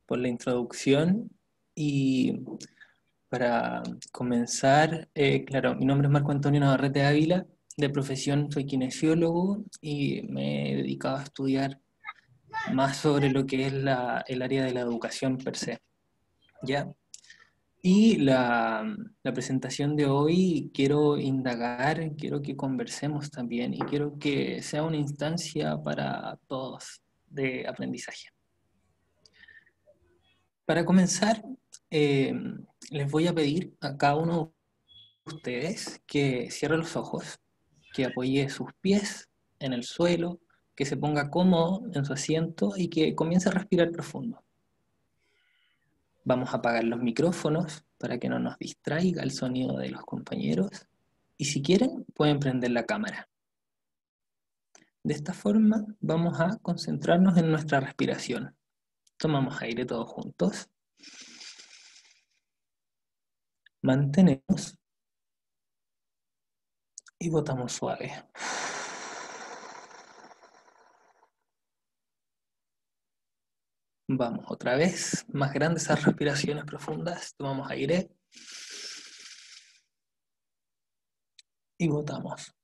por la introducción. Y para comenzar, claro, mi nombre es Marco Antonio Navarrete Ávila, de profesión soy kinesiólogo y me he dedicado a estudiar más sobre lo que es el área de la educación per se, ¿ya? Y la presentación de hoy quiero indagar, quiero que conversemos también y quiero que sea una instancia para todos de aprendizaje. Para comenzar, eh, les voy a pedir a cada uno de ustedes que cierre los ojos, que apoye sus pies en el suelo, que se ponga cómodo en su asiento y que comience a respirar profundo. Vamos a apagar los micrófonos para que no nos distraiga el sonido de los compañeros. Y si quieren, pueden prender la cámara. De esta forma, vamos a concentrarnos en nuestra respiración. Tomamos aire todos juntos. Mantenemos y botamos suave. Vamos otra vez, más grandes esas respiraciones profundas. Tomamos aire y botamos.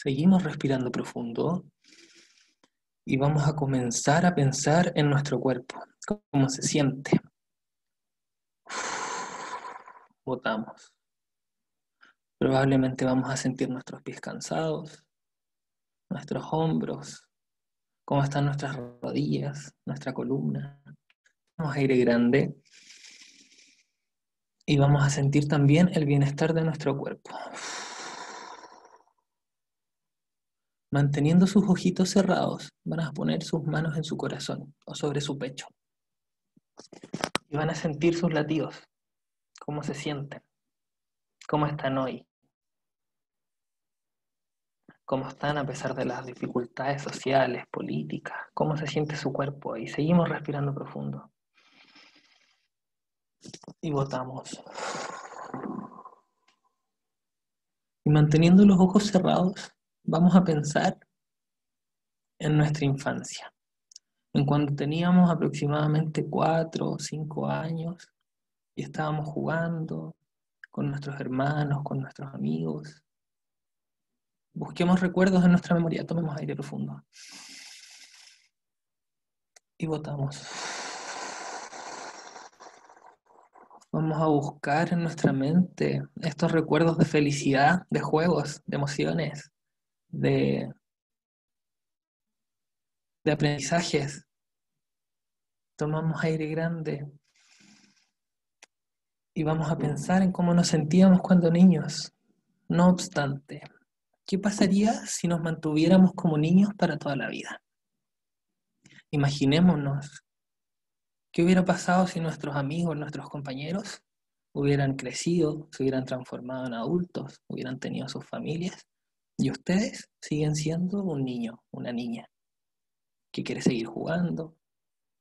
Seguimos respirando profundo y vamos a comenzar a pensar en nuestro cuerpo, cómo se siente. Botamos. Probablemente vamos a sentir nuestros pies cansados, nuestros hombros, cómo están nuestras rodillas, nuestra columna. Vamos a aire grande y vamos a sentir también el bienestar de nuestro cuerpo. Manteniendo sus ojitos cerrados, van a poner sus manos en su corazón o sobre su pecho. Y van a sentir sus latidos, cómo se sienten, cómo están hoy, cómo están a pesar de las dificultades sociales, políticas, cómo se siente su cuerpo. Y seguimos respirando profundo. Y botamos. Y manteniendo los ojos cerrados, vamos a pensar en nuestra infancia, en cuando teníamos aproximadamente 4 o 5 años y estábamos jugando con nuestros hermanos, con nuestros amigos. Busquemos recuerdos en nuestra memoria, tomemos aire profundo. Y botamos. Vamos a buscar en nuestra mente estos recuerdos de felicidad, de juegos, de emociones, de aprendizajes. Tomamos aire grande y vamos a pensar en cómo nos sentíamos cuando niños. No obstante, ¿qué pasaría si nos mantuviéramos como niños para toda la vida? Imaginémonos qué hubiera pasado si nuestros amigos, nuestros compañeros hubieran crecido, se hubieran transformado en adultos, hubieran tenido sus familias, y ustedes siguen siendo un niño, una niña, que quiere seguir jugando,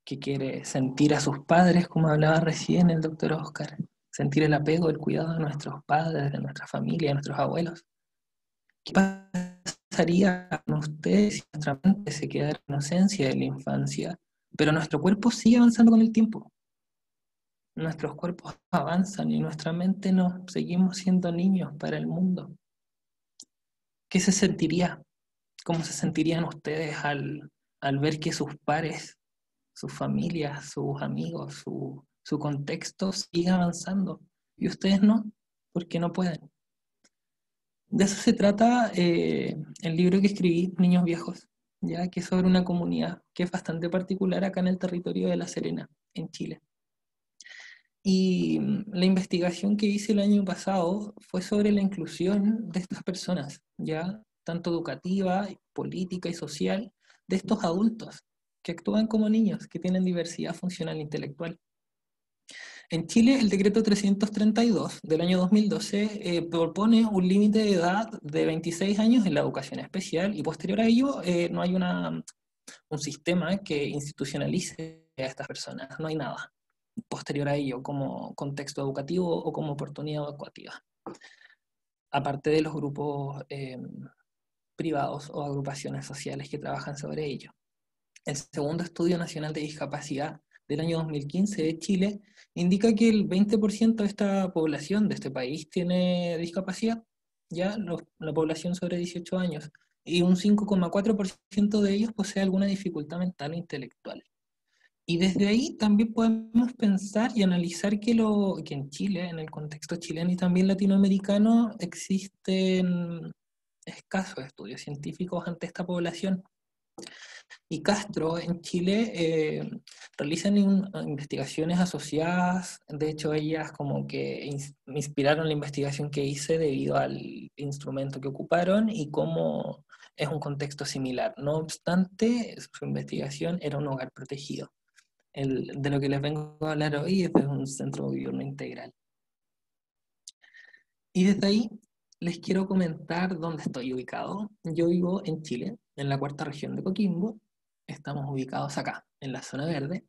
que quiere sentir a sus padres, como hablaba recién el doctor Oscar, sentir el apego, el cuidado de nuestros padres, de nuestra familia, de nuestros abuelos. ¿Qué pasaría con ustedes si nuestra mente se queda en la inocencia de la infancia, pero nuestro cuerpo sigue avanzando con el tiempo? Nuestros cuerpos avanzan y nuestra mente no, seguimos siendo niños para el mundo. ¿Qué se sentiría? ¿Cómo se sentirían ustedes al ver que sus pares, sus familias, sus amigos, su contexto sigue avanzando y ustedes no, porque no pueden? De eso se trata el libro que escribí, Niños Viejos, ya que es sobre una comunidad que es bastante particular acá en el territorio de La Serena, en Chile. Y la investigación que hice el año pasado fue sobre la inclusión de estas personas, ya tanto educativa, política y social, de estos adultos que actúan como niños, que tienen diversidad funcional e intelectual. En Chile, el decreto 332 del año 2012 propone un límite de edad de 26 años en la educación especial y posterior a ello no hay un sistema que institucionalice a estas personas, no hay nada posterior a ello como contexto educativo o como oportunidad educativa. Aparte de los grupos privados o agrupaciones sociales que trabajan sobre ello. El segundo Estudio Nacional de Discapacidad del año 2015 de Chile indica que el 20% de esta población de este país tiene discapacidad, ya la población sobre 18 años, y un 5,4% de ellos posee alguna dificultad mental o intelectual. Y desde ahí también podemos pensar y analizar que en Chile, en el contexto chileno y también latinoamericano, existen escasos estudios científicos ante esta población. Y Castro en Chile realizan investigaciones asociadas, de hecho ellas como que me inspiraron la investigación que hice debido al instrumento que ocuparon y cómo es un contexto similar. No obstante, su investigación era un hogar protegido. De lo que les vengo a hablar hoy es de un centro diurno integral. Y desde ahí les quiero comentar dónde estoy ubicado. Yo vivo en Chile, en la cuarta región de Coquimbo. Estamos ubicados acá, en la zona verde.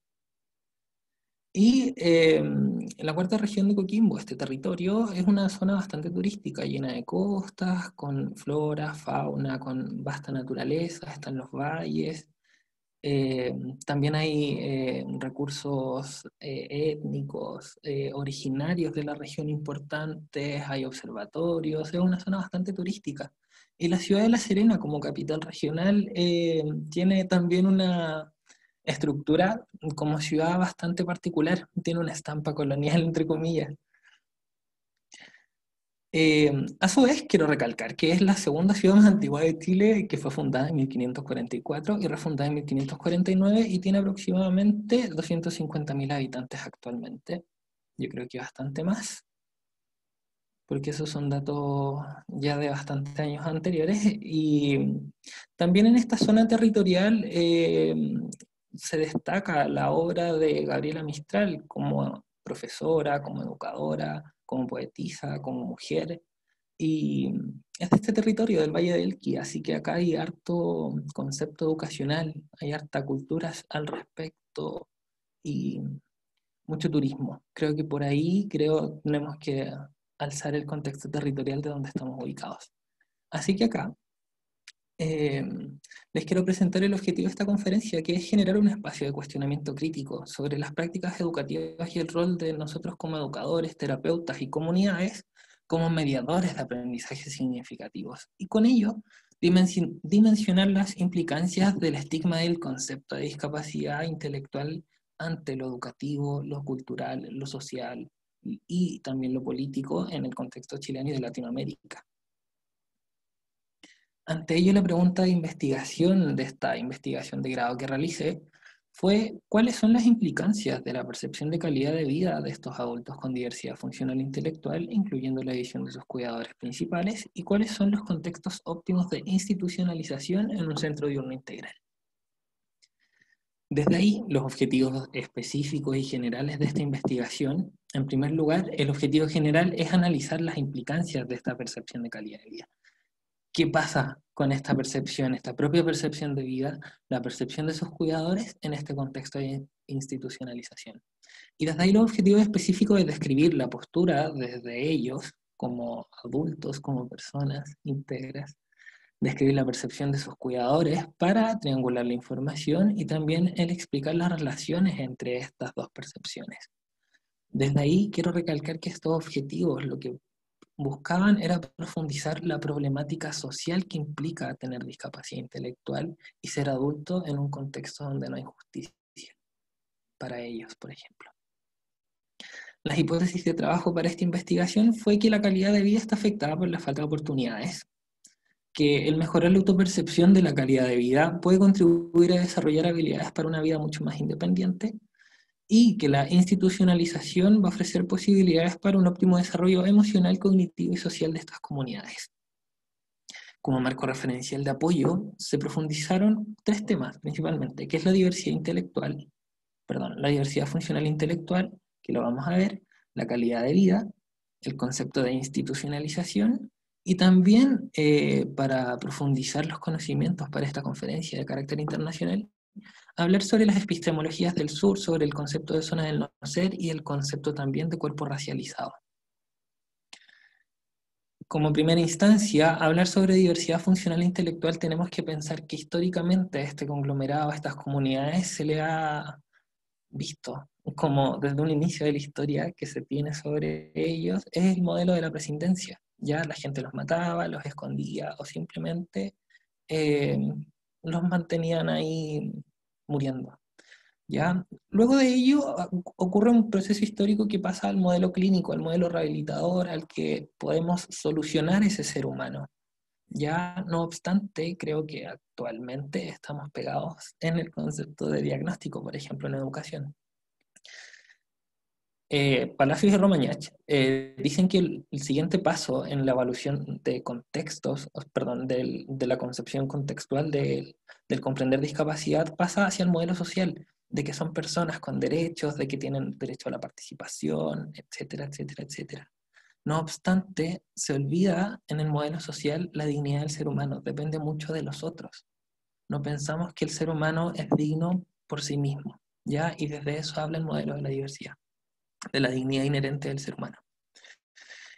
Y en la cuarta región de Coquimbo, este territorio, es una zona bastante turística, llena de costas, con flora, fauna, con vasta naturaleza, están los valles. También hay recursos étnicos, originarios de la región importantes, hay observatorios, es una zona bastante turística. Y la ciudad de La Serena, como capital regional, tiene también una estructura como ciudad bastante particular, tiene una estampa colonial, entre comillas. A su vez, quiero recalcar que es la segunda ciudad más antigua de Chile, que fue fundada en 1544 y refundada en 1549 y tiene aproximadamente 250.000 habitantes actualmente. Yo creo que bastante más, porque esos son datos ya de bastantes años anteriores. Y también en esta zona territorial se destaca la obra de Gabriela Mistral como profesora, como educadora, como poetisa, como mujer. Y es de este territorio del Valle del Elqui, así que acá hay harto concepto educacional, hay harta culturas al respecto y mucho turismo. Creo que por ahí tenemos que alzar el contexto territorial de donde estamos ubicados. Así que acá eh, les quiero presentar el objetivo de esta conferencia, que es generar un espacio de cuestionamiento crítico sobre las prácticas educativas y el rol de nosotros como educadores, terapeutas y comunidades como mediadores de aprendizajes significativos. Y con ello, dimensionar las implicancias del estigma del concepto de discapacidad intelectual ante lo educativo, lo cultural, lo social y también lo político en el contexto chileno y de Latinoamérica. Ante ello, la pregunta de investigación de esta investigación de grado que realicé fue ¿cuáles son las implicancias de la percepción de calidad de vida de estos adultos con diversidad funcional e intelectual, incluyendo la edición de sus cuidadores principales, y cuáles son los contextos óptimos de institucionalización en un centro diurno integral? Desde ahí, los objetivos específicos y generales de esta investigación, en primer lugar, el objetivo general es analizar las implicancias de esta percepción de calidad de vida. ¿Qué pasa con esta percepción, esta propia percepción de vida, la percepción de sus cuidadores en este contexto de institucionalización? Y desde ahí los objetivos específicos es describir la postura desde ellos, como adultos, como personas íntegras, describir la percepción de sus cuidadores para triangular la información y también el explicar las relaciones entre estas dos percepciones. Desde ahí quiero recalcar que estos objetivos lo que buscaban era profundizar la problemática social que implica tener discapacidad intelectual y ser adulto en un contexto donde no hay justicia para ellos, por ejemplo. Las hipótesis de trabajo para esta investigación fue que la calidad de vida está afectada por la falta de oportunidades, que el mejorar la autopercepción de la calidad de vida puede contribuir a desarrollar habilidades para una vida mucho más independiente, y que la institucionalización va a ofrecer posibilidades para un óptimo desarrollo emocional, cognitivo y social de estas comunidades. Como marco referencial de apoyo, se profundizaron tres temas principalmente, que es la diversidad intelectual, la diversidad funcional intelectual, que lo vamos a ver, la calidad de vida, el concepto de institucionalización, y también para profundizar los conocimientos para esta conferencia de carácter internacional, hablar sobre las epistemologías del sur, sobre el concepto de zona del no ser y el concepto también de cuerpo racializado. como primera instancia, hablar sobre diversidad funcional e intelectual, tenemos que pensar que históricamente a este conglomerado, a estas comunidades, se le ha visto como desde un inicio de la historia que se tiene sobre ellos, es el modelo de la prescindencia. Ya la gente los mataba, los escondía o simplemente eh, los mantenían ahí muriendo. ¿Ya? Luego de ello ocurre un proceso histórico que pasa al modelo clínico, al modelo rehabilitador, al que podemos solucionar ese ser humano. Ya no obstante, creo que actualmente estamos pegados en el concepto de diagnóstico, por ejemplo, en educación. Palacios y Romagnach dicen que el siguiente paso en la evaluación de contextos, perdón, de la concepción contextual del comprender discapacidad pasa hacia el modelo social, de que son personas con derechos, de que tienen derecho a la participación, etcétera, etcétera, etcétera. No obstante, se olvida en el modelo social la dignidad del ser humano, depende mucho de los otros. No pensamos que el ser humano es digno por sí mismo, ¿ya? Y desde eso habla el modelo de la diversidad, de la dignidad inherente del ser humano.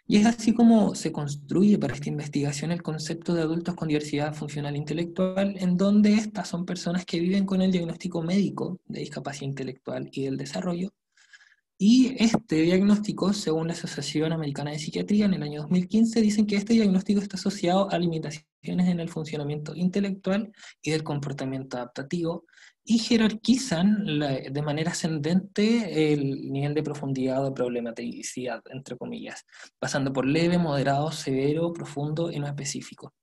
Y es así como se construye para esta investigación el concepto de adultos con diversidad funcional e intelectual, en donde estas son personas que viven con el diagnóstico médico de discapacidad intelectual y del desarrollo. Y este diagnóstico, según la Asociación Americana de Psiquiatría en el año 2015, dicen que este diagnóstico está asociado a limitaciones en el funcionamiento intelectual y del comportamiento adaptativo, y jerarquizan de manera ascendente el nivel de profundidad o de problematicidad, entre comillas, pasando por leve, moderado, severo, profundo y no específico.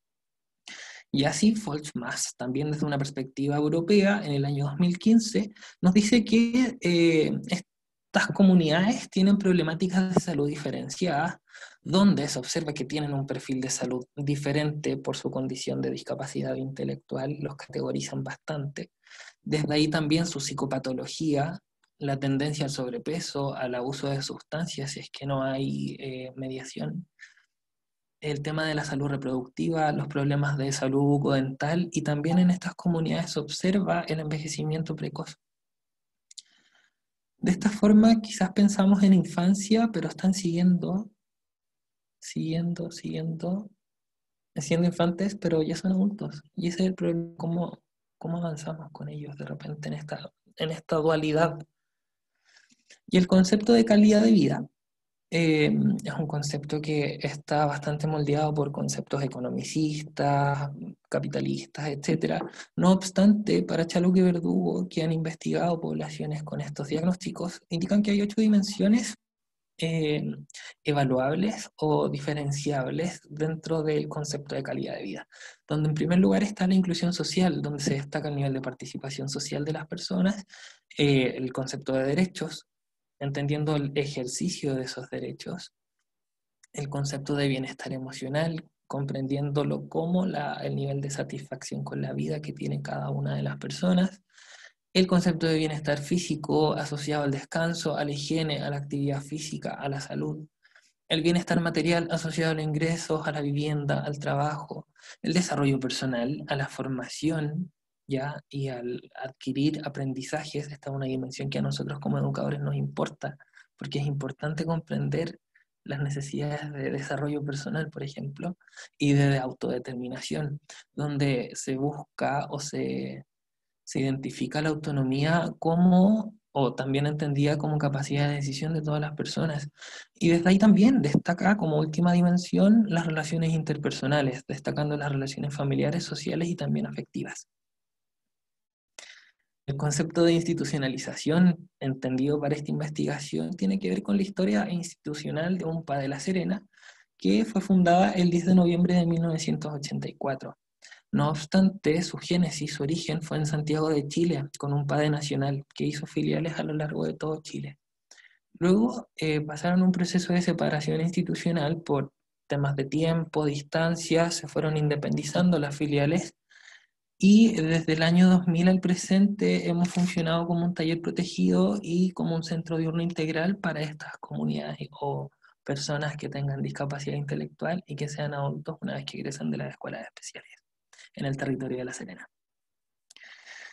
Y así Folchmas, también desde una perspectiva europea, en el año 2015, nos dice que estas comunidades tienen problemáticas de salud diferenciadas, donde se observa que tienen un perfil de salud diferente por su condición de discapacidad intelectual, los categorizan bastante. Desde ahí también su psicopatología, la tendencia al sobrepeso, al abuso de sustancias, si es que no hay mediación, el tema de la salud reproductiva, los problemas de salud bucodental, y también en estas comunidades se observa el envejecimiento precoz. De esta forma quizás pensamos en infancia, pero están siendo infantes, pero ya son adultos. Y ese es el problema, cómo avanzamos con ellos de repente en esta dualidad. Y el concepto de calidad de vida. Es un concepto que está bastante moldeado por conceptos economicistas, capitalistas, etc. No obstante, para Chaluk y Verdugo, que han investigado poblaciones con estos diagnósticos, indican que hay 8 dimensiones eh, evaluables o diferenciables dentro del concepto de calidad de vida, donde en primer lugar está la inclusión social, donde se destaca el nivel de participación social de las personas, el concepto de derechos, entendiendo el ejercicio de esos derechos, el concepto de bienestar emocional, comprendiéndolo como el nivel de satisfacción con la vida que tiene cada una de las personas, el concepto de bienestar físico asociado al descanso, a la higiene, a la actividad física, a la salud, el bienestar material asociado a los ingresos, a la vivienda, al trabajo, el desarrollo personal, a la formación, ¿ya? Y al adquirir aprendizajes. Esta es una dimensión que a nosotros como educadores nos importa, porque es importante comprender las necesidades de desarrollo personal, por ejemplo, y de autodeterminación, donde se busca o se identifica la autonomía como, o también entendida como capacidad de decisión de todas las personas. Y desde ahí también destaca como última dimensión las relaciones interpersonales, destacando las relaciones familiares, sociales y también afectivas. El concepto de institucionalización, entendido para esta investigación, tiene que ver con la historia institucional de UMPA de La Serena, que fue fundada el 10 de noviembre de 1984. No obstante, su génesis, su origen fue en Santiago de Chile, con un PADE nacional que hizo filiales a lo largo de todo Chile. Luego pasaron un proceso de separación institucional por temas de tiempo, distancia, se fueron independizando las filiales y desde el año 2000 al presente hemos funcionado como un taller protegido y como un centro diurno integral para estas comunidades o personas que tengan discapacidad intelectual y que sean adultos una vez que egresan de las escuelas especiales en el territorio de La Serena.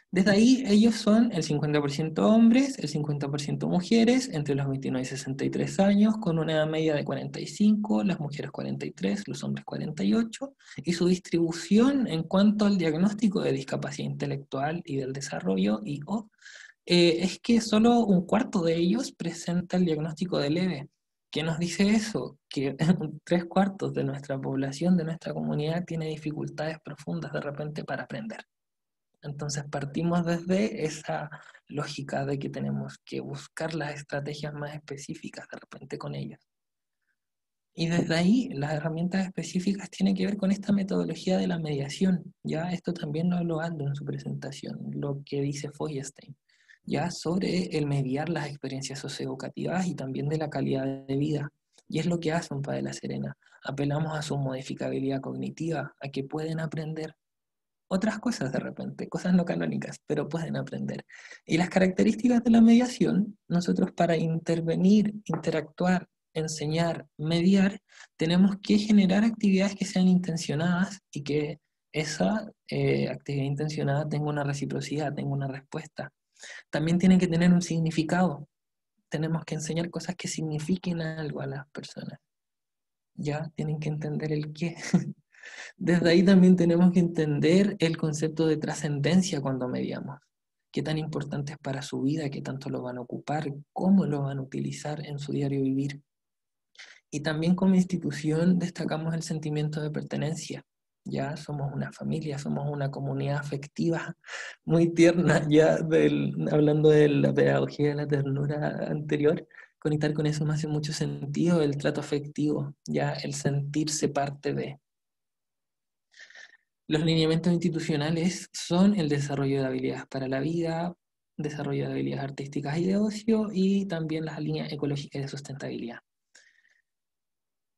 Desde ahí ellos son el 50% hombres, el 50% mujeres, entre los 29 y 63 años, con una edad media de 45, las mujeres 43, los hombres 48, y su distribución en cuanto al diagnóstico de discapacidad intelectual y del desarrollo, es que solo un cuarto de ellos presenta el diagnóstico de leve. ¿Qué nos dice eso? Que tres cuartos de nuestra población, de nuestra comunidad, tiene dificultades profundas de repente para aprender. Entonces partimos desde esa lógica de que tenemos que buscar las estrategias más específicas de repente con ellos. Y desde ahí las herramientas específicas tienen que ver con esta metodología de la mediación. Ya esto también lo habló Aldo en su presentación, lo que dice Feuerstein, ya sobre el mediar las experiencias socioeducativas y también de la calidad de vida. Y es lo que hace un Padre de la Serena. Apelamos a su modificabilidad cognitiva, a que pueden aprender otras cosas de repente, cosas no canónicas, pero pueden aprender. Y las características de la mediación, nosotros para intervenir, interactuar, enseñar, mediar, tenemos que generar actividades que sean intencionadas y que esa actividad intencionada tenga una reciprocidad, tenga una respuesta. También tiene que tener un significado. Tenemos que enseñar cosas que signifiquen algo a las personas. Ya tienen que entender el qué. Desde ahí también tenemos que entender el concepto de trascendencia cuando mediamos. Qué tan importante es para su vida, qué tanto lo van a ocupar, cómo lo van a utilizar en su diario vivir. Y también como institución destacamos el sentimiento de pertenencia. Ya somos una familia, somos una comunidad afectiva muy tierna, hablando de la pedagogía de la ternura anterior, conectar con eso me hace mucho sentido, el trato afectivo, ya el sentirse parte de. Los lineamientos institucionales son el desarrollo de habilidades para la vida, desarrollo de habilidades artísticas y de ocio, y también las líneas ecológicas de sustentabilidad.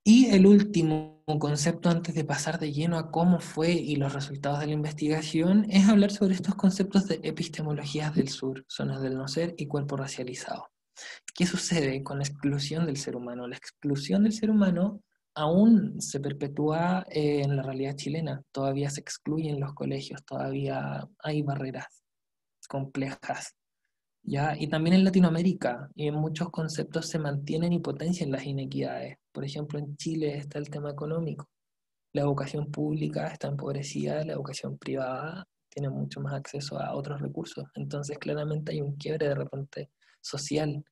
Y el último concepto, antes de pasar de lleno a cómo fue y los resultados de la investigación, es hablar sobre estos conceptos de epistemologías del sur, zonas del no ser y cuerpo racializado. ¿Qué sucede con la exclusión del ser humano? La exclusión del ser humano aún se perpetúa en la realidad chilena. Todavía se excluyen los colegios, todavía hay barreras complejas. ¿Ya? Y también en Latinoamérica, y en muchos conceptos se mantienen y potencian las inequidades. Por ejemplo, en Chile está el tema económico. La educación pública está empobrecida, la educación privada tiene mucho más acceso a otros recursos. Entonces, claramente hay un quiebre de repente social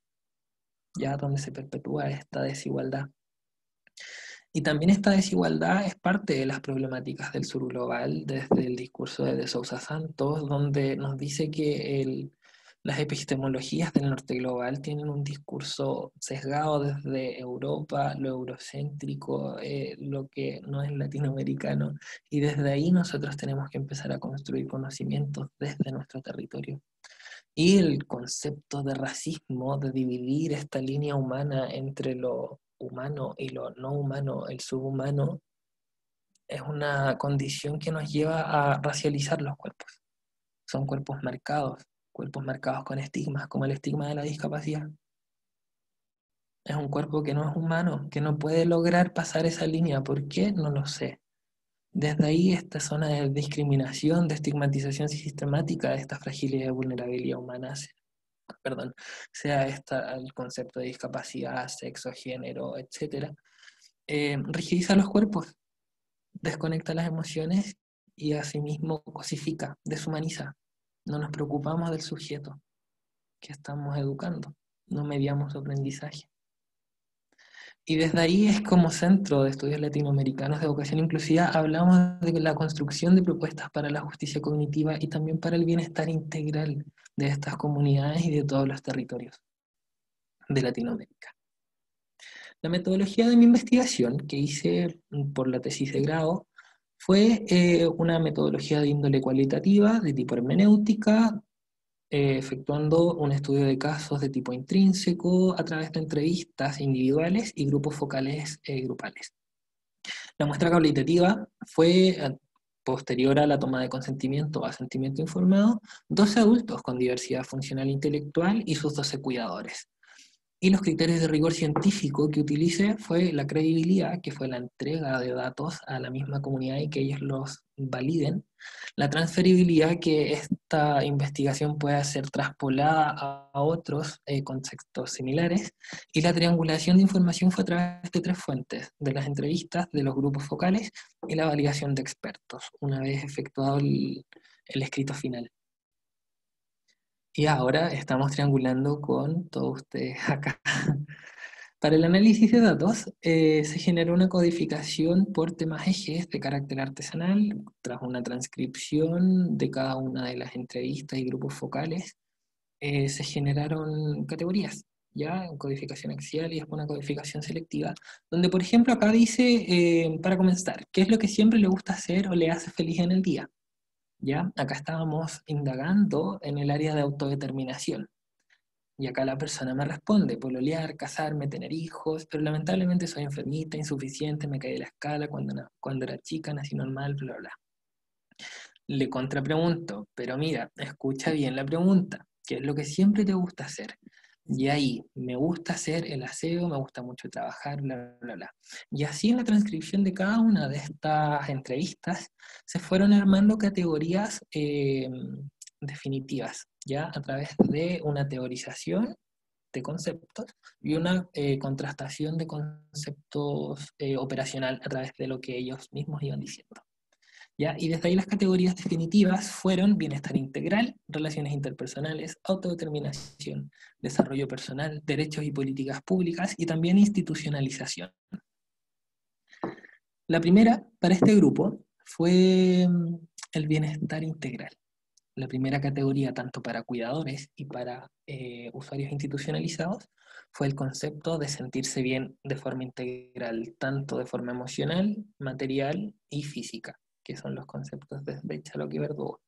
ya donde se perpetúa esta desigualdad. Y también esta desigualdad es parte de las problemáticas del sur global, desde el discurso de Sousa Santos, donde nos dice que las epistemologías del norte global tienen un discurso sesgado desde Europa, lo eurocéntrico, lo que no es latinoamericano, y desde ahí nosotros tenemos que empezar a construir conocimientos desde nuestro territorio. Y el concepto de racismo, de dividir esta línea humana entre lo humano y lo no humano, el subhumano, es una condición que nos lleva a racializar los cuerpos. Son cuerpos marcados con estigmas, como el estigma de la discapacidad. Es un cuerpo que no es humano, que no puede lograr pasar esa línea. ¿Por qué? No lo sé. Desde ahí esta zona de discriminación, de estigmatización sistemática de esta fragilidad y vulnerabilidad humana sea el concepto de discapacidad, sexo, género, etc., rigidiza los cuerpos, desconecta las emociones y asimismo cosifica, deshumaniza. No nos preocupamos del sujeto que estamos educando, no mediamos su aprendizaje. Y desde ahí es como Centro de Estudios Latinoamericanos de Educación Inclusiva hablamos de la construcción de propuestas para la justicia cognitiva y también para el bienestar integral de estas comunidades y de todos los territorios de Latinoamérica. La metodología de mi investigación que hice por la tesis de grado fue una metodología de índole cualitativa, de tipo hermenéutica, efectuando un estudio de casos de tipo intrínseco a través de entrevistas individuales y grupos focales grupales. La muestra cualitativa fue posterior a la toma de consentimiento o asentimiento informado, 12 adultos con diversidad funcional e intelectual y sus 12 cuidadores. Y los criterios de rigor científico que utilicé fue la credibilidad, que fue la entrega de datos a la misma comunidad y que ellos los validen, la transferibilidad, que esta investigación pueda ser traspolada a otros contextos similares, y la triangulación de información fue a través de tres fuentes: de las entrevistas, de los grupos focales y la validación de expertos, una vez efectuado el escrito final. Y ahora estamos triangulando con todos ustedes acá. Para el análisis de datos, se generó una codificación por temas ejes de carácter artesanal, tras una transcripción de cada una de las entrevistas y grupos focales. Se generaron categorías, ya, codificación axial y después una codificación selectiva, donde por ejemplo acá dice, para comenzar, ¿qué es lo que siempre le gusta hacer o le hace feliz en el día? ¿Ya? Acá estábamos indagando en el área de autodeterminación. Y acá la persona me responde: pololear, casarme, tener hijos, pero lamentablemente soy enfermita, insuficiente, me caí de la escala cuando era chica, nací normal, bla, bla, bla. Le contrapregunto: pero mira, escucha bien la pregunta, ¿qué es lo que siempre te gusta hacer? Y ahí, me gusta hacer el aseo, me gusta mucho trabajar, bla, bla, bla. Y así en la transcripción de cada una de estas entrevistas se fueron armando categorías definitivas, ¿ya? A través de una teorización de conceptos y una contrastación de conceptos operacional a través de lo que ellos mismos iban diciendo. ¿Ya? Y desde ahí las categorías definitivas fueron bienestar integral, relaciones interpersonales, autodeterminación, desarrollo personal, derechos y políticas públicas y también institucionalización. La primera para este grupo fue el bienestar integral. La primera categoría, tanto para cuidadores y para usuarios institucionalizados, fue el concepto de sentirse bien de forma integral, tanto de forma emocional, material y física, que son los conceptos de Chalo y Verdugo.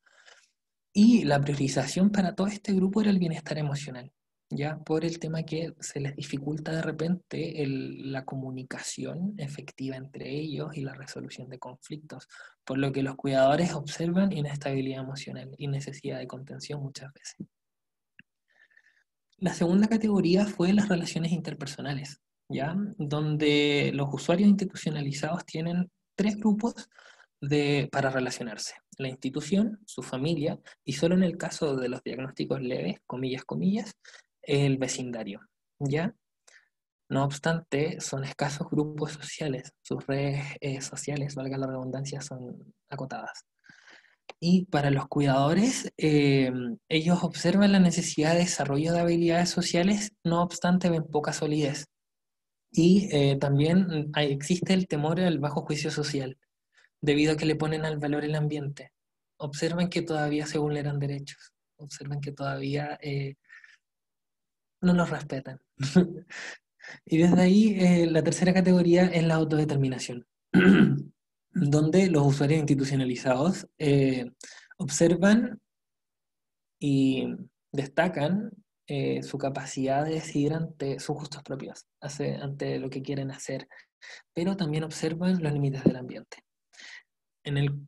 Y la priorización para todo este grupo era el bienestar emocional, ya por el tema que se les dificulta de repente la comunicación efectiva entre ellos y la resolución de conflictos, por lo que los cuidadores observan inestabilidad emocional y necesidad de contención muchas veces. La segunda categoría fue las relaciones interpersonales, ¿ya? Donde los usuarios institucionalizados tienen tres grupos para relacionarse: la institución, su familia, y solo en el caso de los diagnósticos leves, comillas, comillas, el vecindario, ¿ya? No obstante, son escasos grupos sociales, sus redes sociales, valga la redundancia, son acotadas. Y para los cuidadores, ellos observan la necesidad de desarrollo de habilidades sociales, no obstante ven poca solidez. Y también existe el temor al bajo juicio social, debido a que le ponen al valor el ambiente. Observan que todavía se vulneran derechos, observan que todavía no los respetan. Y desde ahí la tercera categoría es la autodeterminación, donde los usuarios institucionalizados observan y destacan su capacidad de decidir ante sus gustos propios, ante lo que quieren hacer, pero también observan los límites del ambiente. En el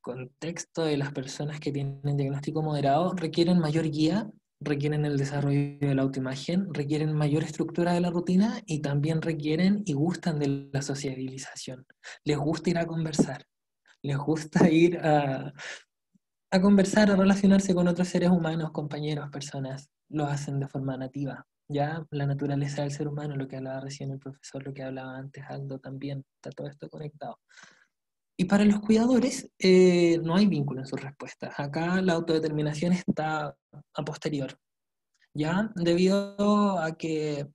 contexto de las personas que tienen diagnóstico moderado, requieren mayor guía, requieren el desarrollo de la autoimagen, requieren mayor estructura de la rutina y también requieren y gustan de la sociabilización. Les gusta ir a conversar, les gusta ir a conversar, a relacionarse con otros seres humanos, compañeros, personas. Lo hacen de forma nativa. Ya la naturaleza del ser humano, lo que hablaba recién el profesor, lo que hablaba antes Aldo también, está todo esto conectado. Y para los cuidadores no hay vínculo en sus respuestas. Acá la autodeterminación está a posterior, ya debido a que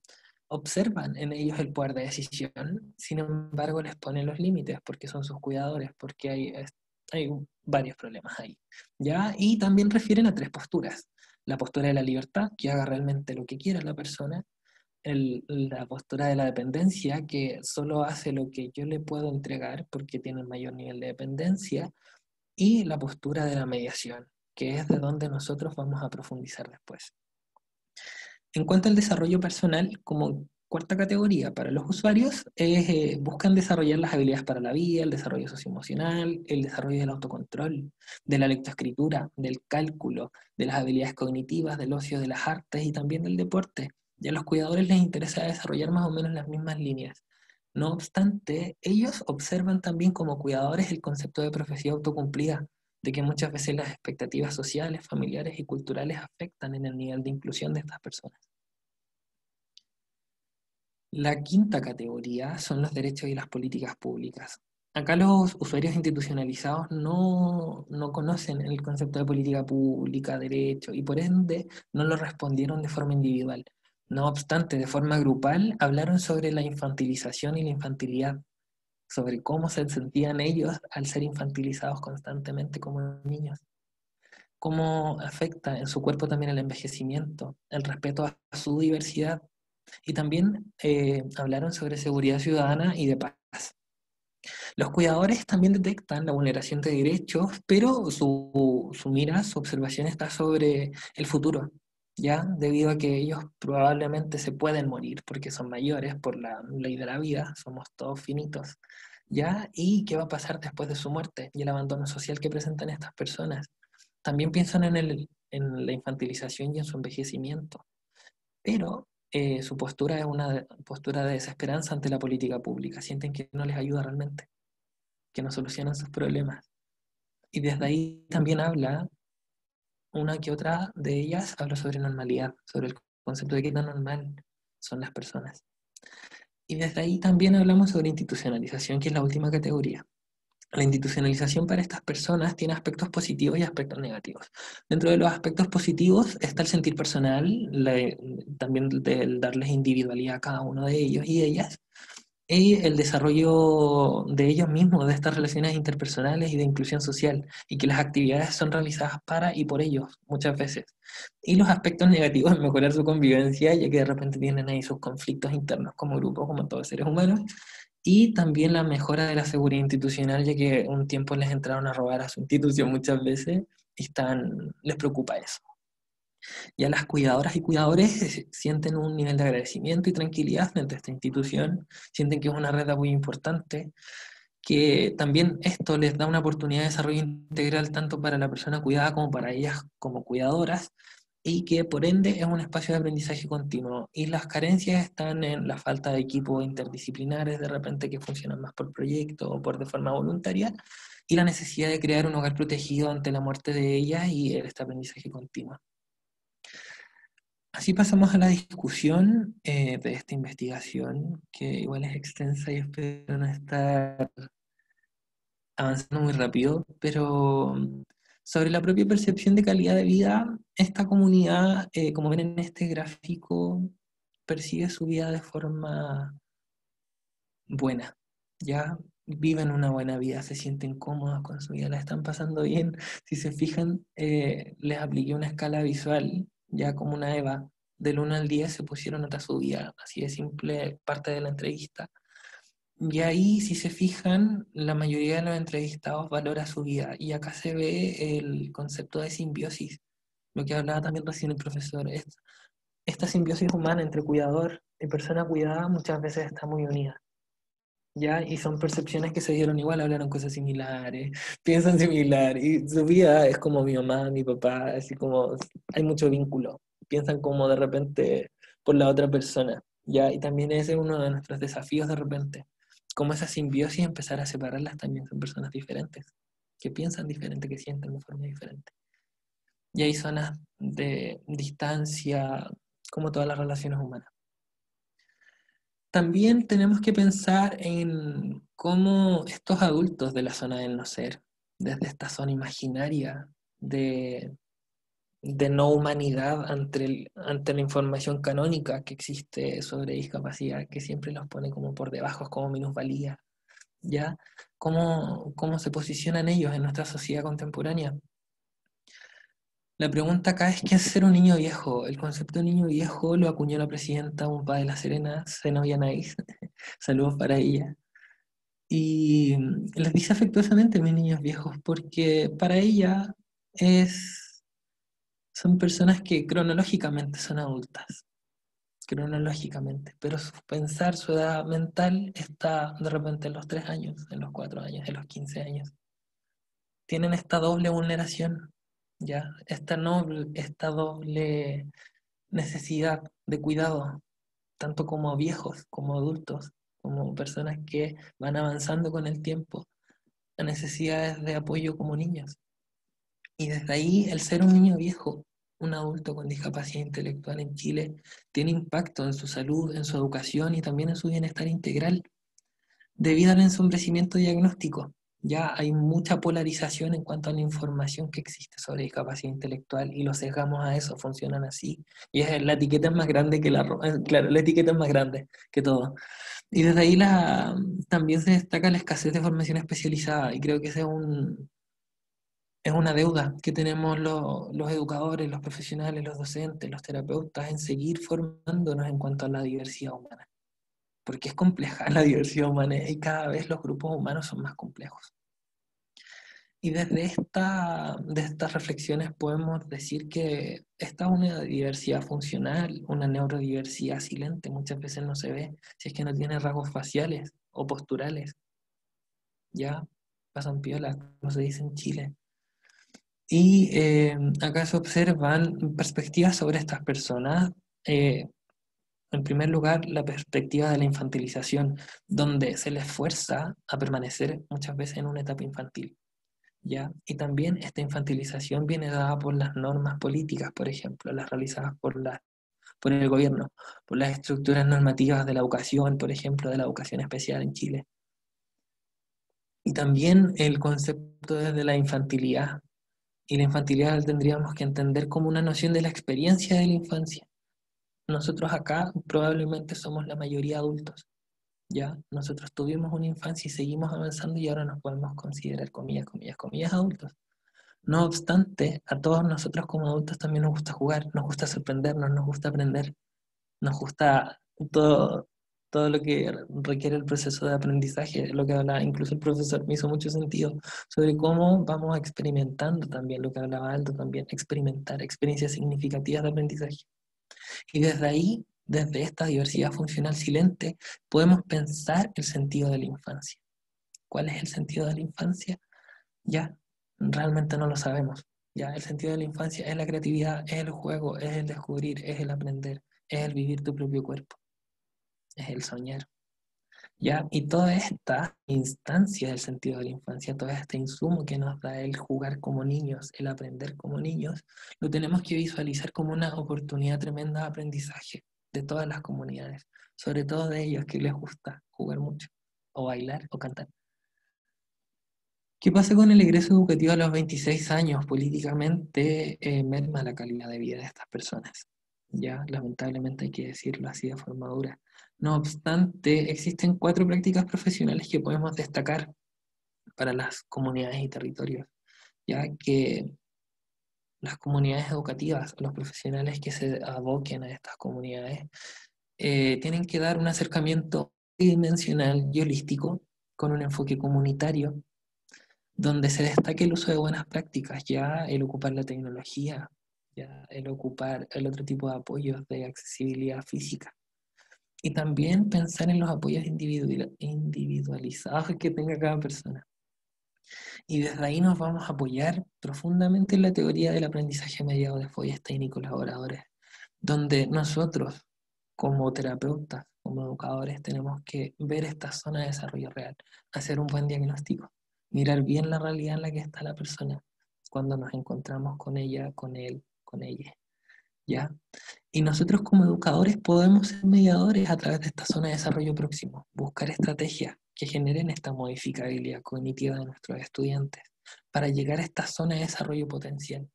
observan en ellos el poder de decisión, sin embargo les ponen los límites porque son sus cuidadores, porque hay varios problemas ahí, ¿ya? Y también refieren a tres posturas: la postura de la libertad, que haga realmente lo que quiera la persona; la postura de la dependencia, que solo hace lo que yo le puedo entregar porque tiene un mayor nivel de dependencia; y la postura de la mediación, que es de donde nosotros vamos a profundizar después. En cuanto al desarrollo personal, como cuarta categoría para los usuarios, buscan desarrollar las habilidades para la vida, el desarrollo socioemocional, el desarrollo del autocontrol, de la lectoescritura, del cálculo, de las habilidades cognitivas, del ocio, de las artes y también del deporte. Y a los cuidadores les interesa desarrollar más o menos las mismas líneas. No obstante, ellos observan también como cuidadores el concepto de profecía autocumplida, de que muchas veces las expectativas sociales, familiares y culturales afectan en el nivel de inclusión de estas personas. La quinta categoría son los derechos y las políticas públicas. Acá los usuarios institucionalizados no conocen el concepto de política pública, derecho, y por ende no lo respondieron de forma individual. No obstante, de forma grupal, hablaron sobre la infantilización y la infantilidad, sobre cómo se sentían ellos al ser infantilizados constantemente como niños, cómo afecta en su cuerpo también el envejecimiento, el respeto a su diversidad, y también hablaron sobre seguridad ciudadana y de paz. Los cuidadores también detectan la vulneración de derechos, pero su mira, su observación está sobre el futuro, ¿ya? Debido a que ellos probablemente se pueden morir porque son mayores por la ley de la vida, somos todos finitos, ¿ya? ¿Y qué va a pasar después de su muerte y el abandono social que presentan estas personas? También piensan en la infantilización y en su envejecimiento, pero su postura es una postura de desesperanza ante la política pública, sienten que no les ayuda realmente, que no solucionan sus problemas. Y desde ahí también habla, una que otra de ellas habla sobre normalidad, sobre el concepto de qué tan normal son las personas. Y desde ahí también hablamos sobre institucionalización, que es la última categoría. La institucionalización para estas personas tiene aspectos positivos y aspectos negativos. Dentro de los aspectos positivos está el sentir personal, también el darles individualidad a cada uno de ellos y ellas, y el desarrollo de ellos mismos, de estas relaciones interpersonales y de inclusión social, y que las actividades son realizadas para y por ellos muchas veces. Y los aspectos negativos, mejorar su convivencia, ya que de repente tienen ahí sus conflictos internos como grupo, como todos seres humanos, y también la mejora de la seguridad institucional, ya que un tiempo les entraron a robar a su institución muchas veces y les preocupa eso. Ya las cuidadoras y cuidadores sienten un nivel de agradecimiento y tranquilidad frente a esta institución, sienten que es una red muy importante, que también esto les da una oportunidad de desarrollo integral tanto para la persona cuidada como para ellas como cuidadoras, y que por ende es un espacio de aprendizaje continuo. Y las carencias están en la falta de equipos interdisciplinares, de repente que funcionan más por proyecto o por de forma voluntaria, y la necesidad de crear un hogar protegido ante la muerte de ellas y este aprendizaje continuo. Así pasamos a la discusión de esta investigación, que igual es extensa y espero no estar avanzando muy rápido, pero sobre la propia percepción de calidad de vida, esta comunidad, como ven en este gráfico, percibe su vida de forma buena, ya viven una buena vida, se sienten cómodos con su vida, la están pasando bien. Si se fijan, les apliqué una escala visual, ya como una EVA, del 1 al 10 se pusieron nota su vida, así de simple, parte de la entrevista. Y ahí, si se fijan, la mayoría de los entrevistados valora su vida, y acá se ve el concepto de simbiosis, lo que hablaba también recién el profesor. Esta simbiosis humana entre cuidador y persona cuidada muchas veces está muy unida. ¿Ya? Y son percepciones que se dieron igual, hablaron cosas similares, piensan similar, y su vida es como mi mamá, mi papá, así como hay mucho vínculo, piensan como de repente por la otra persona, ¿ya? Y también ese es uno de nuestros desafíos de repente, como esa simbiosis, empezar a separarlas también, son personas diferentes, que piensan diferente, que sienten de forma diferente. Y hay zonas de distancia, como todas las relaciones humanas. También tenemos que pensar en cómo estos adultos de la zona del no ser, desde esta zona imaginaria de no humanidad ante la información canónica que existe sobre discapacidad, que siempre los pone como por debajo, como minusvalía, ¿ya? ¿Cómo se posicionan ellos en nuestra sociedad contemporánea? La pregunta acá es: ¿qué es ser un niño viejo? El concepto de niño viejo lo acuñó la presidenta UMPA de La Serena, Zenobia Naiz. Saludos para ella. Y les dice afectuosamente mis niños viejos, porque para ella son personas que cronológicamente son adultas, cronológicamente, pero su pensar, su edad mental está de repente en los 3 años, en los 4 años, en los 15 años. Tienen esta doble vulneración, ¿ya? Esta doble necesidad de cuidado, tanto como viejos, como adultos, como personas que van avanzando con el tiempo, a necesidades de apoyo como niños. Y desde ahí, el ser un niño viejo, un adulto con discapacidad intelectual en Chile, tiene impacto en su salud, en su educación y también en su bienestar integral, debido al ensombrecimiento diagnóstico. Ya hay mucha polarización en cuanto a la información que existe sobre discapacidad intelectual y lo sesgamos a eso, funcionan así. Y la etiqueta es más grande que claro, la etiqueta es más grande que todo. Y desde ahí también se destaca la escasez de formación especializada y creo que ese es una deuda que tenemos los educadores, los profesionales, los docentes, los terapeutas en seguir formándonos en cuanto a la diversidad humana. Porque es compleja la diversidad humana y cada vez los grupos humanos son más complejos. Y de estas reflexiones podemos decir que esta es una diversidad funcional, una neurodiversidad silente, muchas veces no se ve si es que no tiene rasgos faciales o posturales. Ya pasan piola, como se dice en Chile. Y acá se observan perspectivas sobre estas personas. Eh, en primer lugar, la perspectiva de la infantilización, donde se les fuerza a permanecer muchas veces en una etapa infantil. ¿Ya? Y también esta infantilización viene dada por las normas políticas, por ejemplo, las realizadas por el gobierno, por las estructuras normativas de la educación, por ejemplo, de la educación especial en Chile. Y también el concepto desde la infantilidad. Y la infantilidad tendríamos que entender como una noción de la experiencia de la infancia. Nosotros acá probablemente somos la mayoría adultos, ¿ya? Nosotros tuvimos una infancia y seguimos avanzando y ahora nos podemos considerar, comillas, comillas, comillas, adultos. No obstante, a todos nosotros como adultos también nos gusta jugar, nos gusta sorprendernos, nos gusta aprender, nos gusta todo, todo lo que requiere el proceso de aprendizaje, lo que hablaba incluso el profesor, me hizo mucho sentido, sobre cómo vamos experimentando también, lo que hablaba Aldo también, experimentar experiencias significativas de aprendizaje. Y desde ahí, desde esta diversidad funcional silente, podemos pensar el sentido de la infancia. ¿Cuál es el sentido de la infancia? Ya, realmente no lo sabemos. Ya, el sentido de la infancia es la creatividad, es el juego, es el descubrir, es el aprender, es el vivir tu propio cuerpo, es el soñar. Ya, y toda esta instancia del sentido de la infancia, todo este insumo que nos da el jugar como niños, el aprender como niños, lo tenemos que visualizar como una oportunidad tremenda de aprendizaje de todas las comunidades, sobre todo de ellos que les gusta jugar mucho, o bailar, o cantar. ¿Qué pasa con el egreso educativo a los 26 años? Políticamente merma la calidad de vida de estas personas. Ya, lamentablemente hay que decirlo así de forma dura. No obstante, existen 4 prácticas profesionales que podemos destacar para las comunidades y territorios, ya que las comunidades educativas, los profesionales que se aboquen a estas comunidades, tienen que dar un acercamiento dimensional y holístico con un enfoque comunitario donde se destaque el uso de buenas prácticas, ya el ocupar la tecnología, ya el ocupar el otro tipo de apoyos de accesibilidad física. Y también pensar en los apoyos individualizados que tenga cada persona. Y desde ahí nos vamos a apoyar profundamente en la teoría del aprendizaje mediado de Feuerstein y colaboradores, donde nosotros, como terapeutas, como educadores, tenemos que ver esta zona de desarrollo real, hacer un buen diagnóstico, mirar bien la realidad en la que está la persona cuando nos encontramos con ella, con él, con ella, ¿ya? Y nosotros como educadores podemos ser mediadores a través de esta zona de desarrollo próximo, buscar estrategias que generen esta modificabilidad cognitiva de nuestros estudiantes para llegar a esta zona de desarrollo potencial,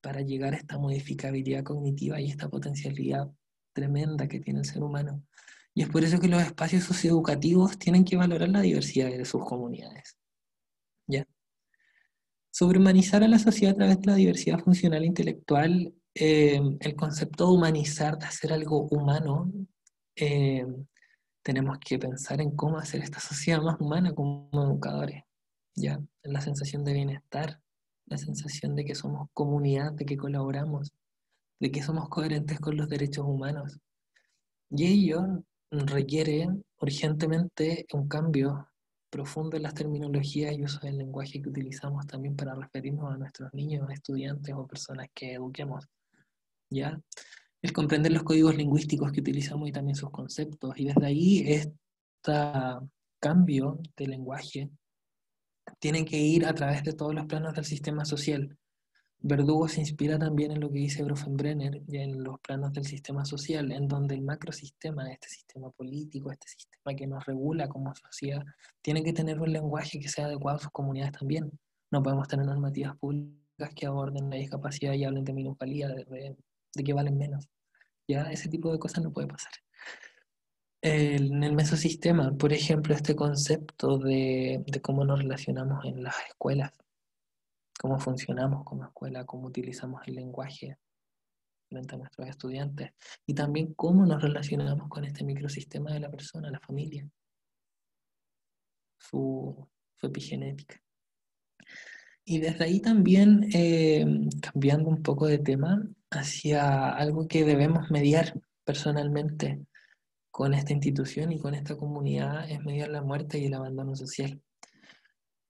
para llegar a esta modificabilidad cognitiva y esta potencialidad tremenda que tiene el ser humano. Y es por eso que los espacios socioeducativos tienen que valorar la diversidad de sus comunidades. ¿Ya? Sobrehumanizar a la sociedad a través de la diversidad funcional e intelectual, el concepto de humanizar, de hacer algo humano, eh, tenemos que pensar en cómo hacer esta sociedad más humana como educadores. ¿Ya? La sensación de bienestar, la sensación de que somos comunidad, de que colaboramos, de que somos coherentes con los derechos humanos. Y ello requiere urgentemente un cambio profundo en las terminologías y uso del lenguaje que utilizamos también para referirnos a nuestros niños, estudiantes o personas que eduquemos, ¿ya? el comprender los códigos lingüísticos que utilizamos y también sus conceptos. Y desde ahí este cambio de lenguaje tiene que ir a través de todos los planos del sistema social. Verdugo se inspira también en lo que dice Bronfenbrenner y en los planos del sistema social, en donde el macrosistema, este sistema político, este sistema que nos regula como sociedad, tiene que tener un lenguaje que sea adecuado a sus comunidades también. No podemos tener normativas públicas que aborden la discapacidad y hablen de minusvalía, de que valen menos. ¿Ya? Ese tipo de cosas no puede pasar. En el mesosistema, por ejemplo, este concepto de cómo nos relacionamos en las escuelas, cómo funcionamos como escuela, cómo utilizamos el lenguaje frente a nuestros estudiantes y también cómo nos relacionamos con este microsistema de la persona, la familia, su, su epigenética. Y desde ahí también, cambiando un poco de tema, hacia algo que debemos mediar personalmente con esta institución y con esta comunidad, es mediar la muerte y el abandono social.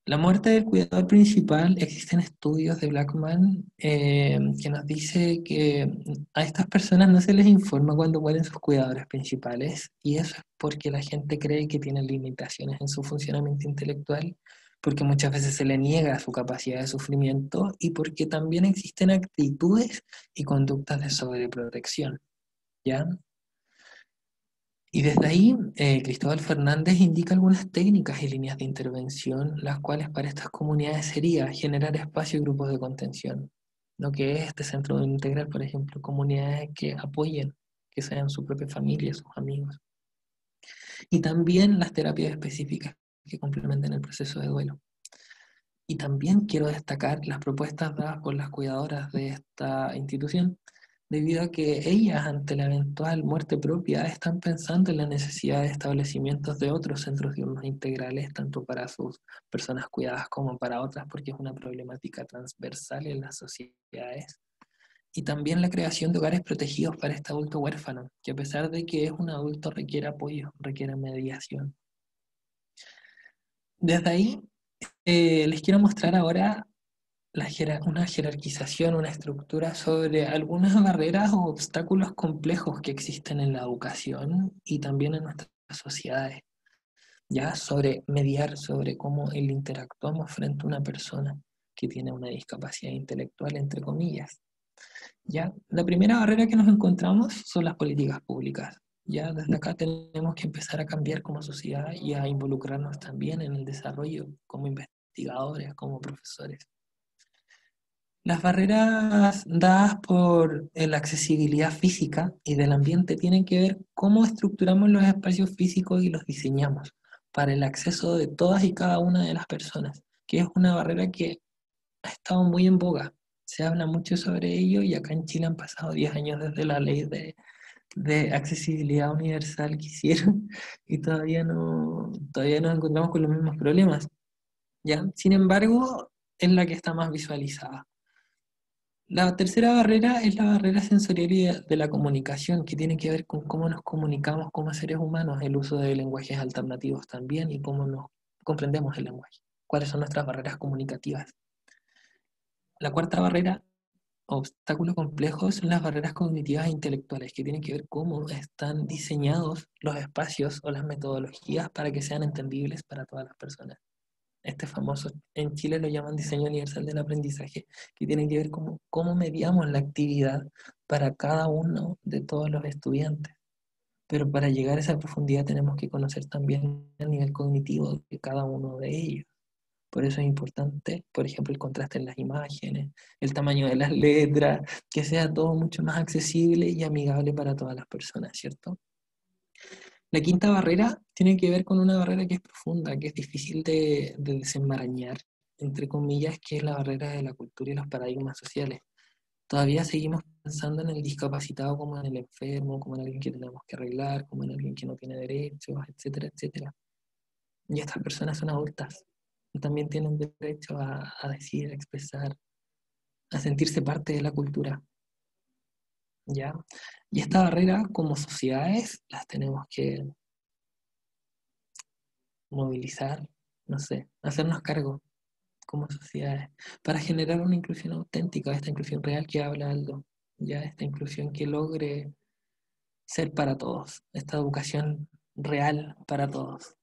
La muerte del cuidador principal, existen estudios de Blackman que nos dice que a estas personas no se les informa cuando mueren sus cuidadores principales, y eso es porque la gente cree que tienen limitaciones en su funcionamiento intelectual, porque muchas veces se le niega su capacidad de sufrimiento y porque también existen actitudes y conductas de sobreprotección, ¿ya? Y desde ahí, Cristóbal Fernández indica algunas técnicas y líneas de intervención, las cuales para estas comunidades sería generar espacio y grupos de contención. Lo que es este centro integral, por ejemplo, comunidades que apoyen, que sean su propia familia, sus amigos. Y también las terapias específicas que complementen el proceso de duelo. Y también quiero destacar las propuestas dadas por las cuidadoras de esta institución, debido a que ellas, ante la eventual muerte propia, están pensando en la necesidad de establecimientos de otros centros diurnos integrales, tanto para sus personas cuidadas como para otras, porque es una problemática transversal en las sociedades. Y también la creación de hogares protegidos para este adulto huérfano, que a pesar de que es un adulto requiere apoyo, requiere mediación. Desde ahí, les quiero mostrar ahora una jerarquización, una estructura sobre algunas barreras o obstáculos complejos que existen en la educación y también en nuestras sociedades, ya sobre mediar, sobre cómo el interactuamos frente a una persona que tiene una discapacidad intelectual, entre comillas. Ya, la primera barrera que nos encontramos son las políticas públicas. Ya desde acá tenemos que empezar a cambiar como sociedad y a involucrarnos también en el desarrollo como investigadores, como profesores. Las barreras dadas por la accesibilidad física y del ambiente tienen que ver cómo estructuramos los espacios físicos y los diseñamos para el acceso de todas y cada una de las personas, que es una barrera que ha estado muy en boga. Se habla mucho sobre ello y acá en Chile han pasado 10 años desde la ley de accesibilidad universal que hicieron y todavía nos encontramos con los mismos problemas, ¿ya? Sin embargo, es la que está más visualizada. La tercera barrera es la barrera sensorial y de la comunicación, que tiene que ver con cómo nos comunicamos como seres humanos, el uso de lenguajes alternativos también y cómo nos comprendemos el lenguaje, cuáles son nuestras barreras comunicativas. La cuarta barrera, obstáculo complejo, son las barreras cognitivas e intelectuales, que tienen que ver cómo están diseñados los espacios o las metodologías para que sean entendibles para todas las personas. Este famoso, en Chile lo llaman diseño universal del aprendizaje, que tiene que ver con cómo mediamos la actividad para cada uno de todos los estudiantes. Pero para llegar a esa profundidad tenemos que conocer también el nivel cognitivo de cada uno de ellos. Por eso es importante, por ejemplo, el contraste en las imágenes, el tamaño de las letras, que sea todo mucho más accesible y amigable para todas las personas, ¿cierto? La quinta barrera tiene que ver con una barrera que es profunda, que es difícil de desenmarañar, entre comillas, que es la barrera de la cultura y los paradigmas sociales. Todavía seguimos pensando en el discapacitado como en el enfermo, como en alguien que tenemos que arreglar, como en alguien que no tiene derechos, etcétera, etcétera. Y estas personas son adultas y también tienen derecho a decir, a expresar, a sentirse parte de la cultura, ¿ya? Y esta barrera como sociedades las tenemos que movilizar, no sé, hacernos cargo como sociedades para generar una inclusión auténtica, esta inclusión real que habla Aldo. ya esta inclusión que logre ser para todos, esta educación real para todos.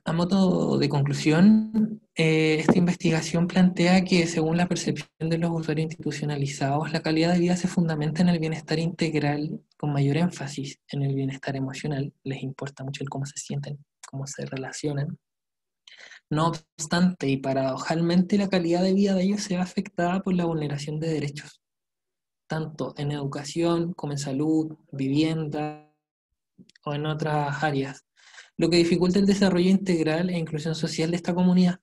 A modo de conclusión, esta investigación plantea que según la percepción de los usuarios institucionalizados, la calidad de vida se fundamenta en el bienestar integral con mayor énfasis en el bienestar emocional. Les importa mucho el cómo se sienten, cómo se relacionan. No obstante, y paradojalmente, la calidad de vida de ellos se ve afectada por la vulneración de derechos, tanto en educación como en salud, vivienda o en otras áreas, lo que dificulta el desarrollo integral e inclusión social de esta comunidad.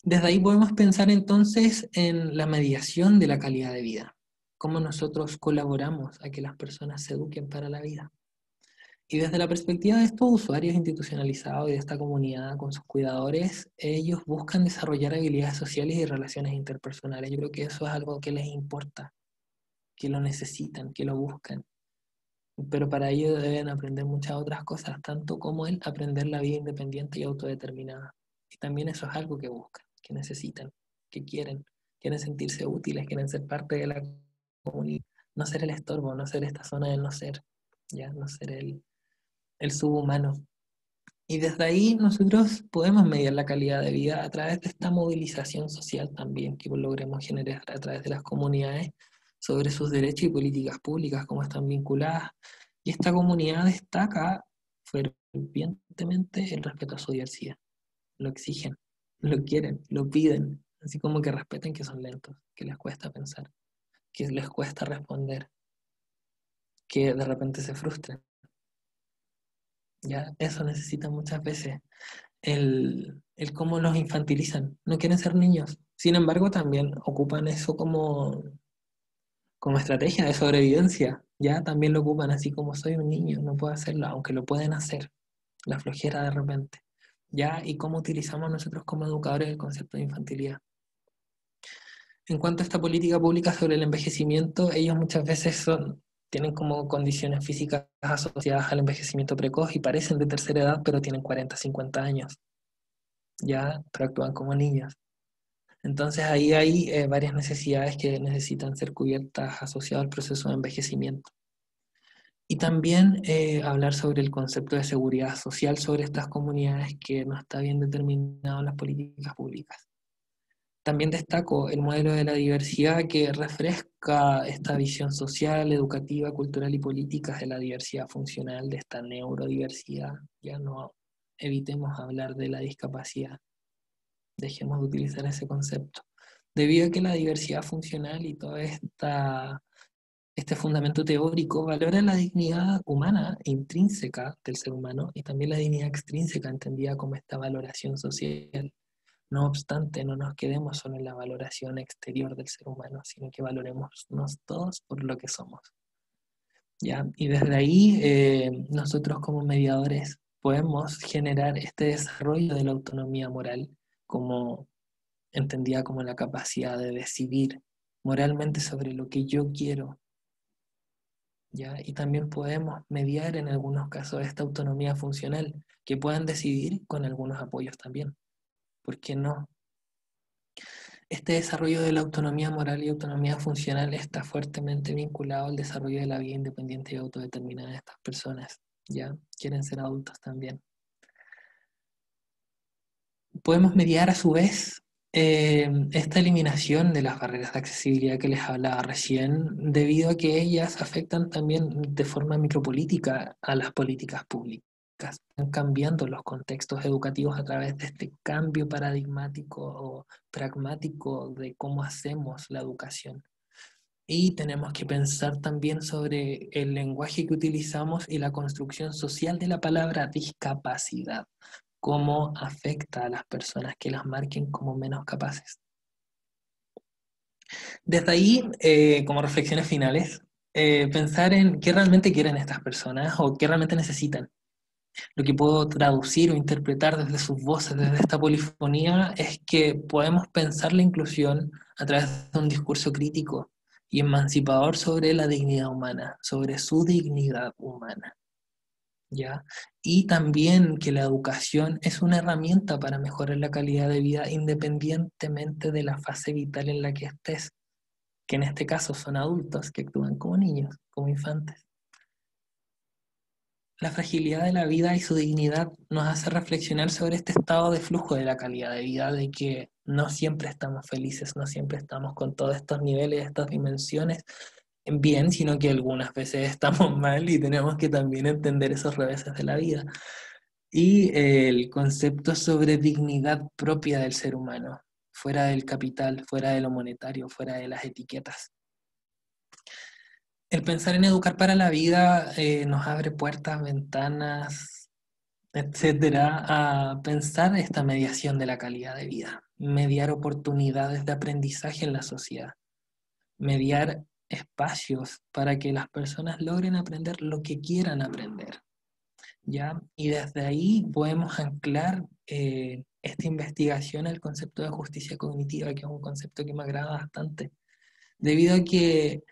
Desde ahí podemos pensar entonces en la mediación de la calidad de vida, cómo nosotros colaboramos a que las personas se eduquen para la vida. Y desde la perspectiva de estos usuarios institucionalizados y de esta comunidad con sus cuidadores, ellos buscan desarrollar habilidades sociales y relaciones interpersonales. Yo creo que eso es algo que les importa, que lo necesitan, que lo buscan. Pero para ello deben aprender muchas otras cosas, tanto como el aprender la vida independiente y autodeterminada. Y también eso es algo que buscan, que necesitan, que quieren sentirse útiles, quieren ser parte de la comunidad, no ser el estorbo, no ser esta zona del no ser, ya no ser el subhumano. Y desde ahí nosotros podemos medir la calidad de vida a través de esta movilización social también que logremos generar a través de las comunidades sobre sus derechos y políticas públicas, cómo están vinculadas. Y esta comunidad destaca fervientemente el respeto a su diversidad. Lo exigen, lo quieren, lo piden, así como que respeten que son lentos, que les cuesta pensar, que les cuesta responder, que de repente se frustran. Ya, eso necesita muchas veces el cómo los infantilizan. No quieren ser niños. Sin embargo, también ocupan eso como estrategia de sobrevivencia. Ya también lo ocupan así como soy un niño, no puedo hacerlo, aunque lo pueden hacer. La flojera de repente. Ya, y cómo utilizamos nosotros como educadores el concepto de infantilidad. En cuanto a esta política pública sobre el envejecimiento, ellos muchas veces tienen como condiciones físicas asociadas al envejecimiento precoz y parecen de tercera edad, pero tienen 40, 50 años. Ya, pero actúan como niños. Entonces ahí hay varias necesidades que necesitan ser cubiertas asociadas al proceso de envejecimiento. Y también hablar sobre el concepto de seguridad social sobre estas comunidades que no está bien determinado en las políticas públicas. También destaco el modelo de la diversidad que refresca esta visión social, educativa, cultural y política de la diversidad funcional, de esta neurodiversidad. Ya no evitemos hablar de la discapacidad, dejemos de utilizar ese concepto. Debido a que la diversidad funcional y todo este fundamento teórico valora la dignidad humana intrínseca del ser humano y también la dignidad extrínseca entendida como esta valoración social. No obstante, no nos quedemos solo en la valoración exterior del ser humano, sino que valoremos todos por lo que somos. ¿Ya? Y desde ahí nosotros como mediadores podemos generar este desarrollo de la autonomía moral como entendida como la capacidad de decidir moralmente sobre lo que yo quiero, ¿ya? Y también podemos mediar en algunos casos esta autonomía funcional, que puedan decidir con algunos apoyos también. ¿Por qué no? Este desarrollo de la autonomía moral y autonomía funcional está fuertemente vinculado al desarrollo de la vida independiente y autodeterminada de estas personas, ¿ya? Quieren ser adultos también. Podemos mediar a su vez esta eliminación de las barreras de accesibilidad que les hablaba recién, debido a que ellas afectan también de forma micropolítica a las políticas públicas. Están cambiando los contextos educativos a través de este cambio paradigmático o pragmático de cómo hacemos la educación. Y tenemos que pensar también sobre el lenguaje que utilizamos y la construcción social de la palabra discapacidad, cómo afecta a las personas que las marquen como menos capaces. Desde ahí, como reflexiones finales, pensar en qué realmente quieren estas personas o qué realmente necesitan. Lo que puedo traducir o interpretar desde sus voces, desde esta polifonía, es que podemos pensar la inclusión a través de un discurso crítico y emancipador sobre la dignidad humana, sobre su dignidad humana. ¿Ya? Y también que la educación es una herramienta para mejorar la calidad de vida independientemente de la fase vital en la que estés. que en este caso son adultos que actúan como niños, como infantes. La fragilidad de la vida y su dignidad nos hace reflexionar sobre este estado de flujo de la calidad de vida, de que no siempre estamos felices, no siempre estamos con todos estos niveles, estas dimensiones bien, sino que algunas veces estamos mal y tenemos que también entender esos reveses de la vida. Y el concepto sobre dignidad propia del ser humano, fuera del capital, fuera de lo monetario, fuera de las etiquetas. El pensar en educar para la vida nos abre puertas, ventanas, etcétera, a pensar esta mediación de la calidad de vida, mediar oportunidades de aprendizaje en la sociedad, mediar espacios para que las personas logren aprender lo que quieran aprender, ¿ya? Y desde ahí podemos anclar esta investigación al concepto de justicia cognitiva, que es un concepto que me agrada bastante, debido a que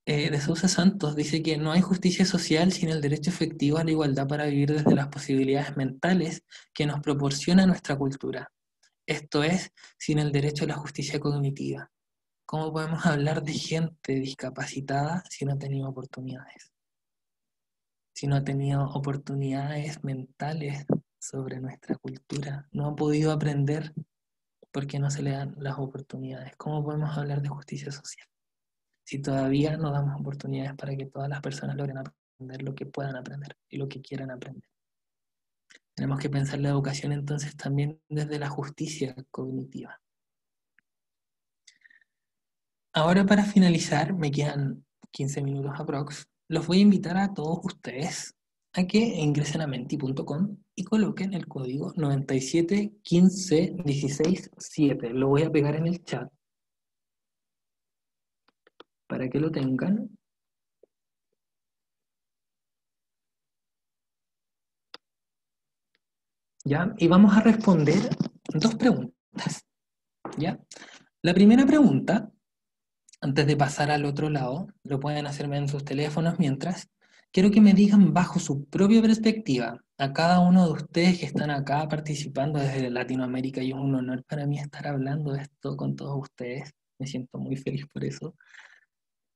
de Sousa Santos dice que no hay justicia social sin el derecho efectivo a la igualdad para vivir desde las posibilidades mentales que nos proporciona nuestra cultura. Esto es, sin el derecho a la justicia cognitiva. ¿Cómo podemos hablar de gente discapacitada si no ha tenido oportunidades? Si no ha tenido oportunidades mentales sobre nuestra cultura, no ha podido aprender porque no se le dan las oportunidades. ¿Cómo podemos hablar de justicia social si todavía no damos oportunidades para que todas las personas logren aprender lo que puedan aprender y lo que quieran aprender? Tenemos que pensar la educación entonces también desde la justicia cognitiva. Ahora para finalizar, me quedan 15 minutos aprox, los voy a invitar a todos ustedes a que ingresen a menti.com y coloquen el código 971516 7. Lo voy a pegar en el chat para que lo tengan. ¿Ya? Y vamos a responder dos preguntas, ¿ya? La primera pregunta, antes de pasar al otro lado, lo pueden hacerme en sus teléfonos mientras, quiero que me digan bajo su propia perspectiva, a cada uno de ustedes que están acá participando desde Latinoamérica, y es un honor para mí estar hablando de esto con todos ustedes, me siento muy feliz por eso.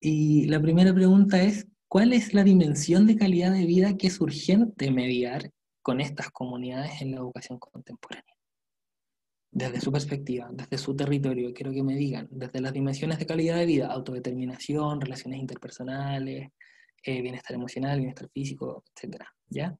Y la primera pregunta es, ¿cuál es la dimensión de calidad de vida que es urgente mediar con estas comunidades en la educación contemporánea? Desde su perspectiva, desde su territorio, quiero que me digan, desde las dimensiones de calidad de vida, autodeterminación, relaciones interpersonales, bienestar emocional, bienestar físico, etcétera, ¿ya?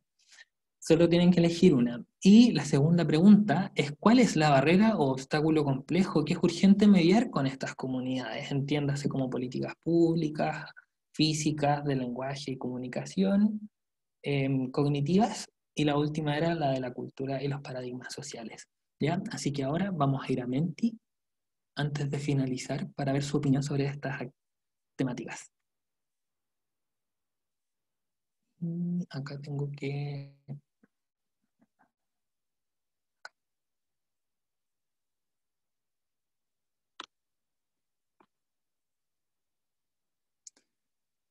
Solo tienen que elegir una. Y la segunda pregunta es, ¿cuál es la barrera o obstáculo complejo que es urgente mediar con estas comunidades? Entiéndase como políticas públicas, físicas, de lenguaje y comunicación, cognitivas, y la última era la de la cultura y los paradigmas sociales. ¿Ya? Así que ahora vamos a ir a Menti antes de finalizar para ver su opinión sobre estas temáticas. Acá tengo que...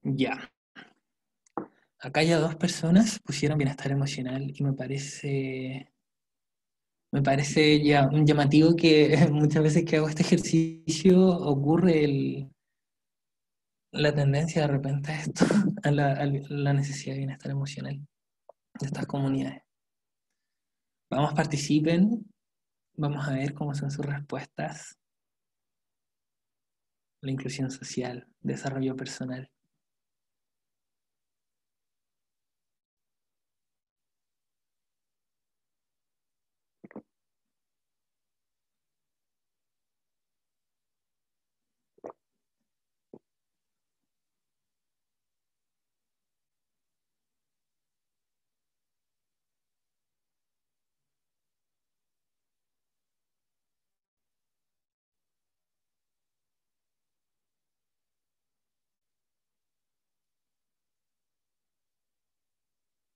Ya. Acá ya dos personas pusieron bienestar emocional y me parece ya llamativo que muchas veces que hago este ejercicio ocurre la tendencia de repente a esto, a la necesidad de bienestar emocional de estas comunidades. Vamos, participen, vamos a ver cómo son sus respuestas. La inclusión social, desarrollo personal.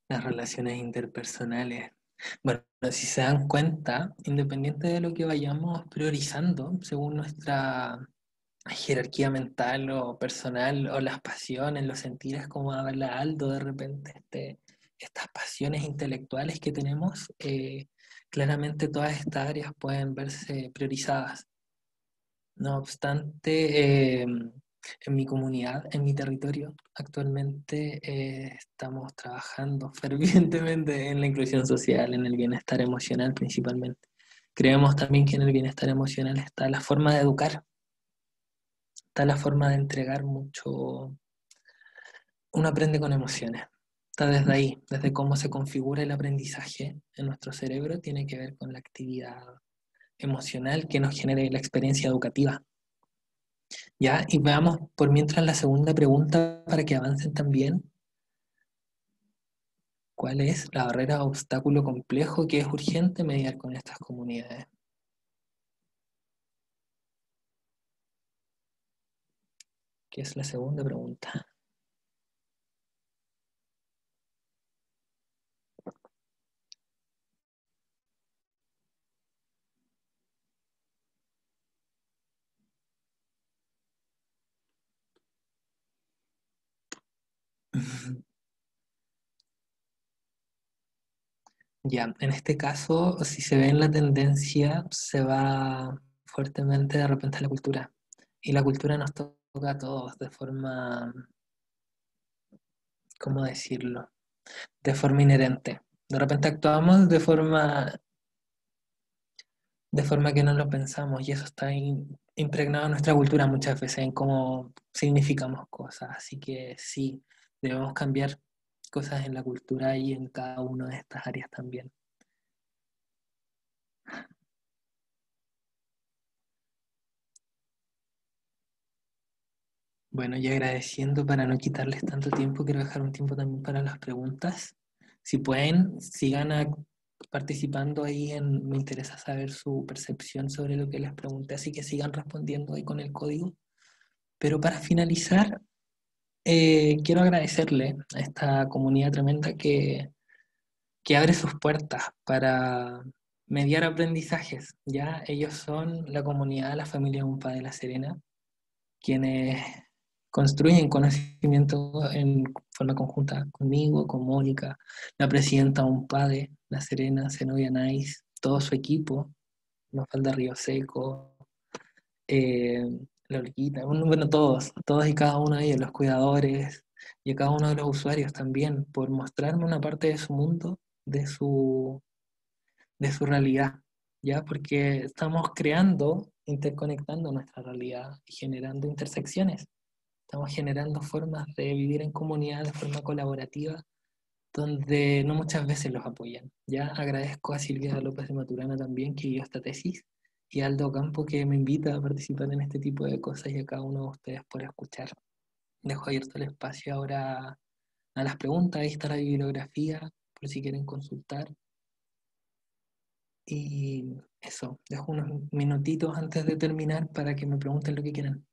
Las relaciones interpersonales. Bueno, si se dan cuenta, independiente de lo que vayamos priorizando, según nuestra jerarquía mental o personal, o las pasiones, los sentires, como habla Aldo de repente, estas pasiones intelectuales que tenemos, claramente todas estas áreas pueden verse priorizadas. No obstante, En mi comunidad, en mi territorio, actualmente estamos trabajando fervientemente en la inclusión social, en el bienestar emocional principalmente. Creemos también que en el bienestar emocional está la forma de educar, está la forma de entregar mucho. Uno aprende con emociones. Está desde ahí, desde cómo se configura el aprendizaje en nuestro cerebro, tiene que ver con la actividad emocional que nos genere la experiencia educativa. Ya, y veamos por mientras la segunda pregunta para que avancen también. ¿Cuál es la barrera o obstáculo complejo que es urgente mediar con estas comunidades? Que es la segunda pregunta. Ya, en este caso, si se ve en la tendencia, se va fuertemente de repente a la cultura. Y la cultura nos toca a todos de forma, ¿cómo decirlo? De forma inherente. De repente actuamos de forma que no lo pensamos y eso está impregnado en nuestra cultura muchas veces, en cómo significamos cosas. Así que sí, debemos cambiar cosas en la cultura y en cada una de estas áreas también. Bueno, y agradeciendo para no quitarles tanto tiempo, quiero dejar un tiempo también para las preguntas. Si pueden, participando ahí me interesa saber su percepción sobre lo que les pregunté, así que sigan respondiendo ahí con el código. Pero para finalizar, quiero agradecerle a esta comunidad tremenda que abre sus puertas para mediar aprendizajes. Ya ellos son la comunidad, la familia UMPA de La Serena, quienes construyen conocimiento en forma conjunta conmigo, con Mónica, la presidenta UMPA de La Serena, Zenobia Nice, todo su equipo, Mafalda Río Seco, eh, la Olguita, bueno, todos y cada uno de ellos, los cuidadores y a cada uno de los usuarios también, por mostrarme una parte de su mundo, de su realidad, ¿ya? Porque estamos creando, interconectando nuestra realidad y generando intersecciones. Estamos generando formas de vivir en comunidad de forma colaborativa, donde no muchas veces los apoyan. Ya agradezco a Silvia López de Maturana también que dio esta tesis y a Aldo Campo que me invita a participar en este tipo de cosas y a cada uno de ustedes por escuchar. Dejo abierto el espacio ahora a las preguntas, ahí está la bibliografía por si quieren consultar. Y eso, dejo unos minutitos antes de terminar para que me pregunten lo que quieran.